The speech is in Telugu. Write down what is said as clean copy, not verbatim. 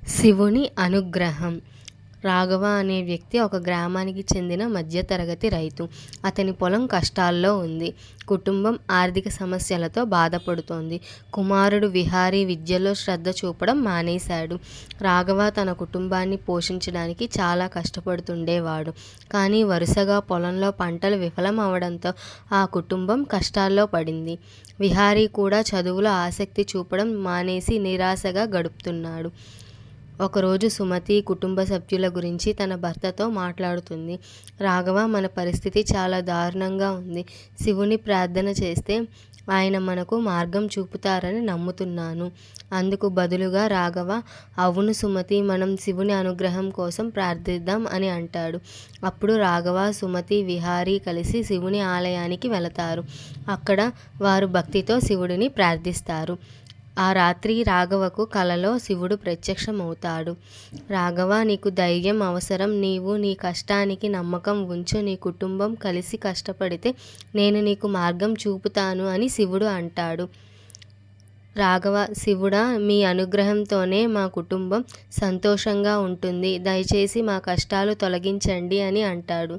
శివుని అనుగ్రహం. రాఘవ అనే వ్యక్తి ఒక గ్రామానికి చెందిన మధ్యతరగతి రైతు. అతని పొలం కష్టాల్లో ఉంది. కుటుంబం ఆర్థిక సమస్యలతో బాధపడుతోంది. కుమారుడు విహారీ విద్యలో శ్రద్ధ చూపడం మానేశాడు. రాఘవ తన కుటుంబాన్ని పోషించడానికి చాలా కష్టపడుతుండేవాడు. కానీ వరుసగా పొలంలో పంటలు విఫలం అవడంతో ఆ కుటుంబం కష్టాల్లో పడింది. విహారీ కూడా చదువులో ఆసక్తి చూపడం మానేసి నిరాశగా గడుపుతున్నాడు. ఒకరోజు సుమతి కుటుంబ సభ్యుల గురించి తన భర్తతో మాట్లాడుతుంది. రాఘవ, మన పరిస్థితి చాలా దారుణంగా ఉంది. శివుని ప్రార్థన చేస్తే ఆయన మనకు మార్గం చూపుతారని నమ్ముతున్నాను. అందుకు బదులుగా రాఘవ, అవును సుమతి, మనం శివుని అనుగ్రహం కోసం ప్రార్థిద్దాం అని అంటాడు. అప్పుడు రాఘవ, సుమతి, విహారీ కలిసి శివుని ఆలయానికి వెళతారు. అక్కడ వారు భక్తితో శివుడిని ప్రార్థిస్తారు. ఆ రాత్రి రాఘవకు కలలో శివుడు ప్రత్యక్షమవుతాడు. రాఘవ, నీకు ధైర్యం అవసరం. నీవు నీ కష్టానికి నమ్మకం ఉంచు. నీ కుటుంబం కలిసి కష్టపడితే నేను నీకు మార్గం చూపుతాను అని శివుడు అంటాడు. రాఘవ, శివుడా, మీ అనుగ్రహంతోనే మా కుటుంబం సంతోషంగా ఉంటుంది. దయచేసి మా కష్టాలు తొలగించండి అని అంటాడు.